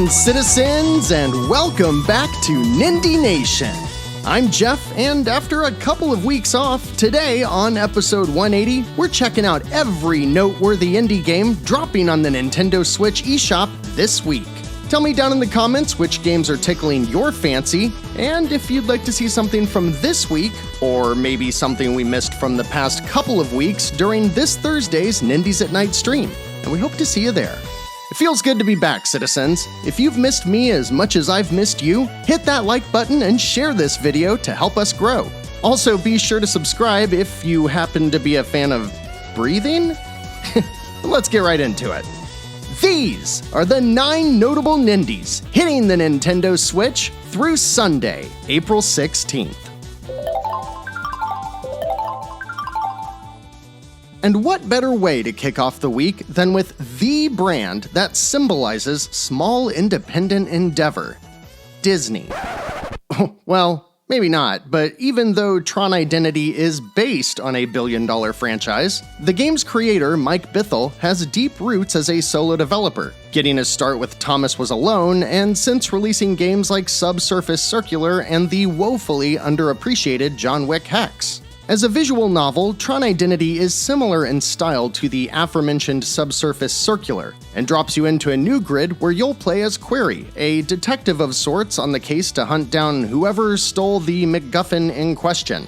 Greetings, citizens, and welcome back to Nindie Nation. I'm Jeff, and after a couple of weeks off, today on episode 180, we're checking out every noteworthy indie game dropping on the Nintendo Switch eShop this week. Tell me down in the comments which games are tickling your fancy, and if you'd like to see something from this week, or maybe something we missed from the past couple of weeks during this Thursday's Nindies Nite stream, and we hope to see you there. It feels good to be back, citizens. If you've missed me as much as I've missed you, hit that like button and share this video to help us grow. Also, be sure to subscribe if you happen to be a fan of breathing? Let's get right into it. These are the 9 notable Nindies hitting the Nintendo Switch through Sunday, April 16th. And what better way to kick off the week than with the brand that symbolizes small independent endeavor, Disney. Well, maybe not, but even though Tron Identity is based on a billion-dollar franchise, the game's creator, Mike Bithell, has deep roots as a solo developer, getting his start with Thomas Was Alone, and since releasing games like Subsurface Circular and the woefully underappreciated John Wick Hex. As a visual novel, Tron Identity is similar in style to the aforementioned Subsurface Circular, and drops you into a new grid where you'll play as Query, a detective of sorts on the case to hunt down whoever stole the MacGuffin in question.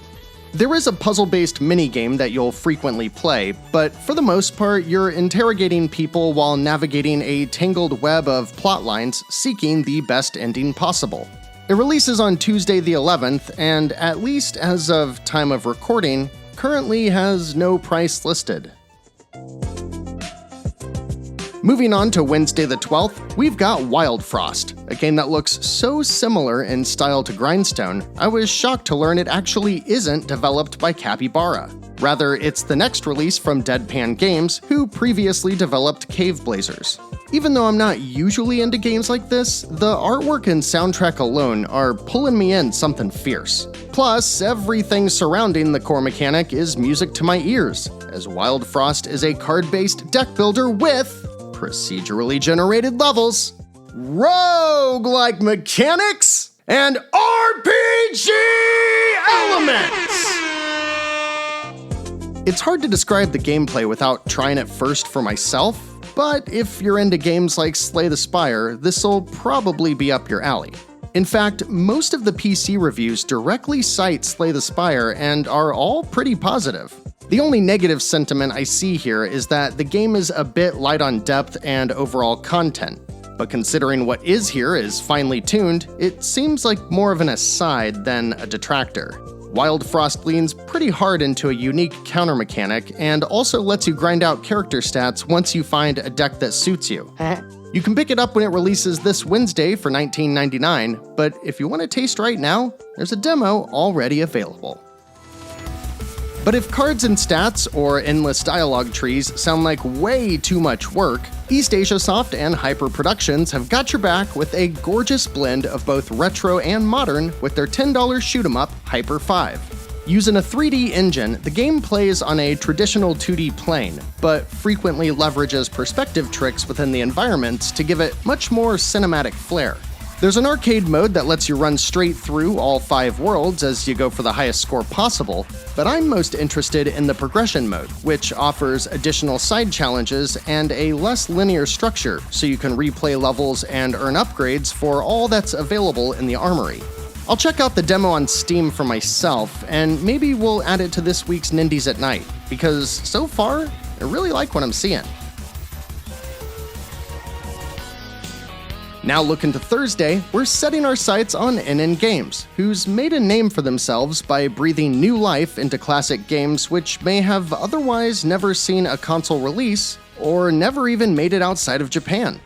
There is a puzzle-based minigame that you'll frequently play, but for the most part, you're interrogating people while navigating a tangled web of plot lines seeking the best ending possible. It releases on Tuesday the 11th, and at least as of time of recording, currently has no price listed. Moving on to Wednesday the 12th, we've got Wildfrost, a game that looks so similar in style to Grindstone, I was shocked to learn it actually isn't developed by Capybara. Rather, it's the next release from Deadpan Games, who previously developed Cave Blazers. Even though I'm not usually into games like this, the artwork and soundtrack alone are pulling me in something fierce. Plus, everything surrounding the core mechanic is music to my ears, as Wildfrost is a card-based deck builder with procedurally generated levels, roguelike mechanics, and RPG elements! It's hard to describe the gameplay without trying it first for myself, but if you're into games like Slay the Spire, this'll probably be up your alley. In fact, most of the PC reviews directly cite Slay the Spire and are all pretty positive. The only negative sentiment I see here is that the game is a bit light on depth and overall content, but considering what is here is finely tuned, it seems like more of an aside than a detractor. Wildfrost leans pretty hard into a unique counter mechanic and also lets you grind out character stats once you find a deck that suits you. You can pick it up when it releases this Wednesday for $19.99, but if you want to taste right now, there's a demo already available. But if cards and stats or endless dialogue trees sound like way too much work, East Asia Soft and Hyper Productions have got your back with a gorgeous blend of both retro and modern with their $10 shoot-'em-up Hyper 5. Using a 3D engine, the game plays on a traditional 2D plane, but frequently leverages perspective tricks within the environments to give it much more cinematic flair. There's an arcade mode that lets you run straight through all 5 worlds as you go for the highest score possible, but I'm most interested in the progression mode, which offers additional side challenges and a less linear structure so you can replay levels and earn upgrades for all that's available in the armory. I'll check out the demo on Steam for myself, and maybe we'll add it to this week's Nindies Nite, because so far, I really like what I'm seeing. Now looking to Thursday, we're setting our sights on NN Games, who's made a name for themselves by breathing new life into classic games which may have otherwise never seen a console release, or never even made it outside of Japan.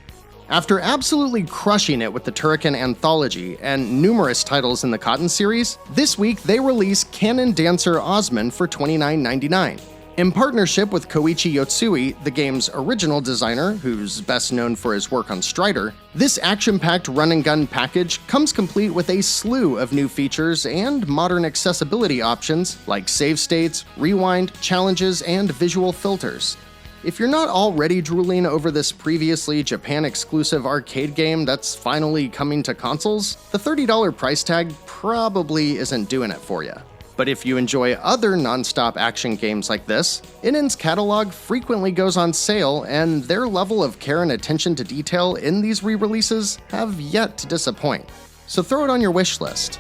After absolutely crushing it with the Turrican Anthology and numerous titles in the Cotton series, this week they release Canon Dancer Osmond for $29.99. In partnership with Koichi Yotsui, the game's original designer, who's best known for his work on Strider, this action-packed run-and-gun package comes complete with a slew of new features and modern accessibility options like save states, rewind, challenges, and visual filters. If you're not already drooling over this previously Japan-exclusive arcade game that's finally coming to consoles, the $30 price tag probably isn't doing it for you. But if you enjoy other non-stop action games like this, NES catalog frequently goes on sale, and their level of care and attention to detail in these re-releases have yet to disappoint. So throw it on your wish list.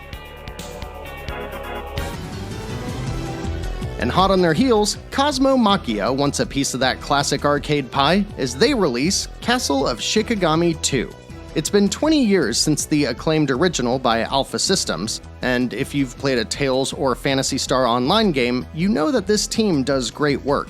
And hot on their heels, Cosmo Machia wants a piece of that classic arcade pie as they release Castle of Shigagami 2. It's been 20 years since the acclaimed original by Alpha Systems, and if you've played a Tales or Phantasy Star Online game, you know that this team does great work.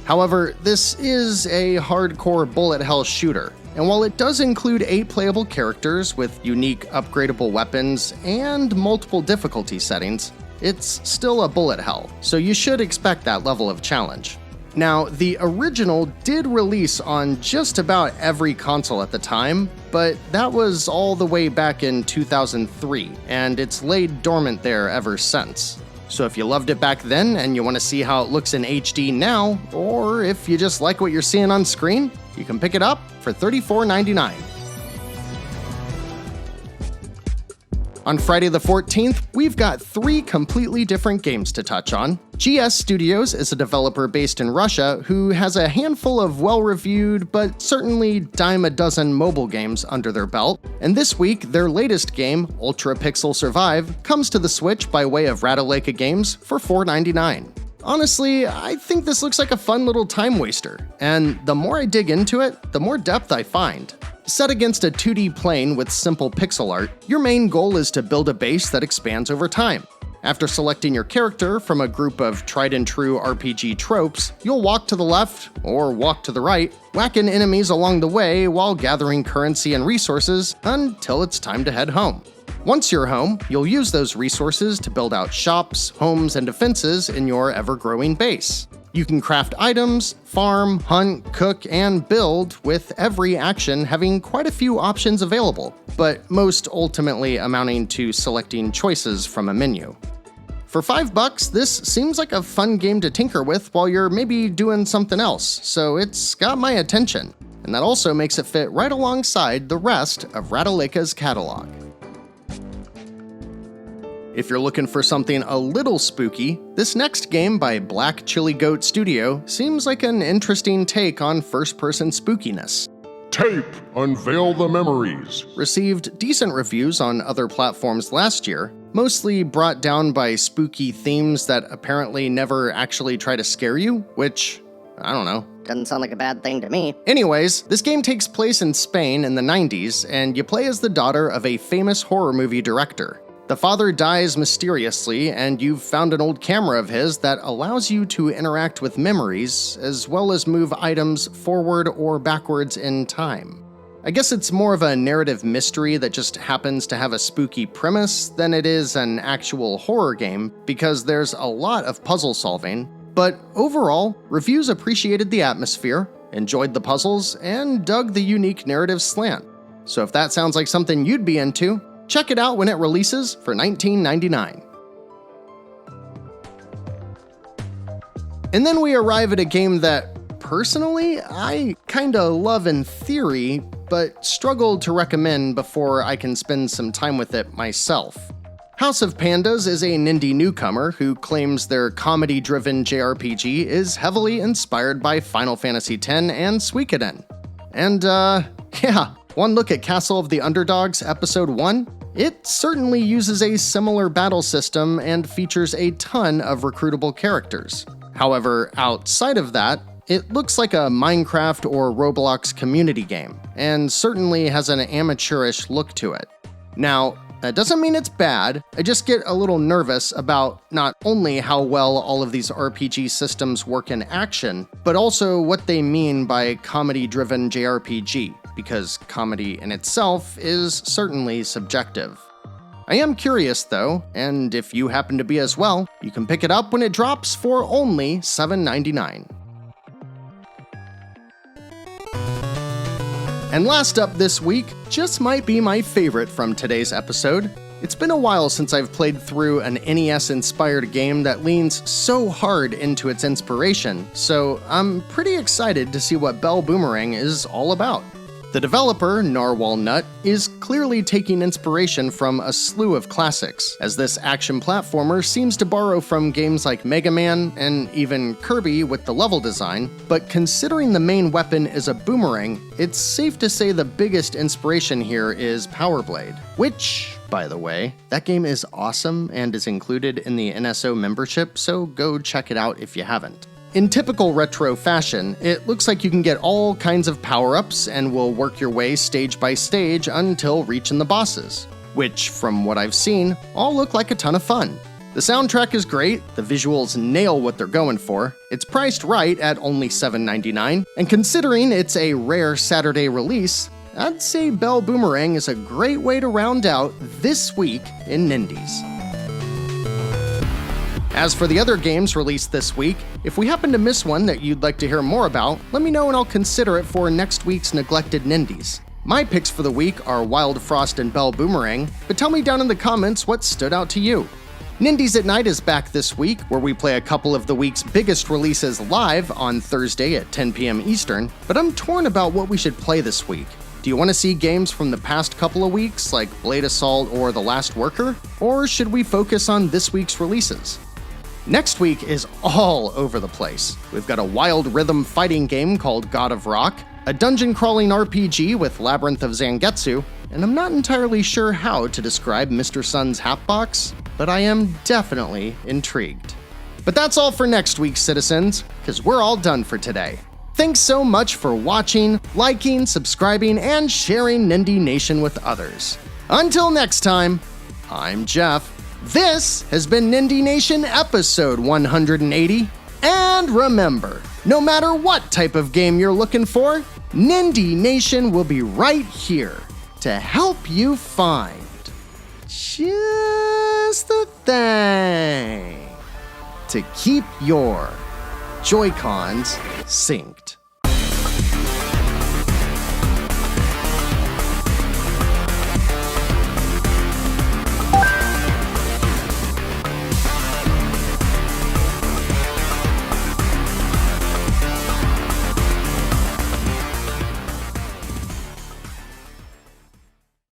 However, this is a hardcore bullet hell shooter, and while it does include 8 playable characters with unique upgradable weapons and multiple difficulty settings, it's still a bullet hell, so you should expect that level of challenge. Now, the original did release on just about every console at the time, but that was all the way back in 2003, and it's laid dormant there ever since. So if you loved it back then and you want to see how it looks in HD now, or if you just like what you're seeing on screen, you can pick it up for $34.99. On Friday the 14th, we've got 3 completely different games to touch on. GS Studios is a developer based in Russia who has a handful of well-reviewed but certainly dime a dozen mobile games under their belt, and this week their latest game, Ultra Pixel Survive, comes to the Switch by way of Ratalaika Games for $4.99. Honestly, I think this looks like a fun little time waster, and the more I dig into it, the more depth I find. Set against a 2D plane with simple pixel art, your main goal is to build a base that expands over time. After selecting your character from a group of tried-and-true RPG tropes, you'll walk to the left, or walk to the right, whacking enemies along the way while gathering currency and resources until it's time to head home. Once you're home, you'll use those resources to build out shops, homes, and defenses in your ever-growing base. You can craft items, farm, hunt, cook, and build, with every action having quite a few options available, but most ultimately amounting to selecting choices from a menu. For $5, this seems like a fun game to tinker with while you're maybe doing something else, so it's got my attention, and that also makes it fit right alongside the rest of Ratalaika's catalog. If you're looking for something a little spooky, this next game by Black Chili Goat Studio seems like an interesting take on first-person spookiness. Tape, Unveil the Memories Received decent reviews on other platforms last year, mostly brought down by spooky themes that apparently never actually try to scare you, which, I don't know. Doesn't sound like a bad thing to me. Anyways, this game takes place in Spain in the 90s, and you play as the daughter of a famous horror movie director. The father dies mysteriously, and you've found an old camera of his that allows you to interact with memories, as well as move items forward or backwards in time. I guess it's more of a narrative mystery that just happens to have a spooky premise than it is an actual horror game, because there's a lot of puzzle solving. But overall, reviews appreciated the atmosphere, enjoyed the puzzles, and dug the unique narrative slant. So if that sounds like something you'd be into, check it out when it releases for $19.99. And then we arrive at a game that, personally, I kinda love in theory, but struggle to recommend before I can spend some time with it myself. House of Pandas is a Nindie newcomer who claims their comedy-driven JRPG is heavily inspired by Final Fantasy X and Suikoden. And, one look at Castle of the Underdogs Episode 1, it certainly uses a similar battle system and features a ton of recruitable characters. However, outside of that, it looks like a Minecraft or Roblox community game, and certainly has an amateurish look to it. Now, that doesn't mean it's bad, I just get a little nervous about not only how well all of these RPG systems work in action, but also what they mean by comedy-driven JRPG, because comedy in itself is certainly subjective. I am curious though, and if you happen to be as well, you can pick it up when it drops for only $7.99. And last up this week, just might be my favorite from today's episode, It's been a while since I've played through an NES-inspired game that leans so hard into its inspiration, so I'm pretty excited to see what Belle Boomerang is all about. The developer, Narwhal Nut, is clearly taking inspiration from a slew of classics, as this action platformer seems to borrow from games like Mega Man and even Kirby with the level design, but considering the main weapon is a boomerang, it's safe to say the biggest inspiration here is Power Blade, which, by the way, that game is awesome and is included in the NSO membership, so go check it out if you haven't. In typical retro fashion, it looks like you can get all kinds of power-ups and will work your way stage by stage until reaching the bosses, which, from what I've seen, all look like a ton of fun. The soundtrack is great, the visuals nail what they're going for, it's priced right at only $7.99, and considering it's a rare Saturday release, I'd say Belle Boomerang is a great way to round out this week in Nindies. As for the other games released this week, if we happen to miss one that you'd like to hear more about, let me know and I'll consider it for next week's neglected Nindies. My picks for the week are Wildfrost and Belle Boomerang, but tell me down in the comments what stood out to you. Nindies Nite is back this week, where we play a couple of the week's biggest releases live on Thursday at 10 p.m. Eastern, but I'm torn about what we should play this week. Do you want to see games from the past couple of weeks, like Blade Assault or The Last Worker? Or should we focus on this week's releases? Next week is all over the place. We've got a wild rhythm fighting game called God of Rock, a dungeon-crawling RPG with Labyrinth of Zangetsu, and I'm not entirely sure how to describe Mr. Sun's Hatbox, but I am definitely intrigued. But that's all for next week, citizens, because we're all done for today. Thanks so much for watching, liking, subscribing, and sharing Nindie Nation with others. Until next time, I'm Jeff. This has been Nindie Nation episode 180. And remember, no matter what type of game you're looking for, Nindie Nation will be right here to help you find just the thing to keep your Joy-Cons synced.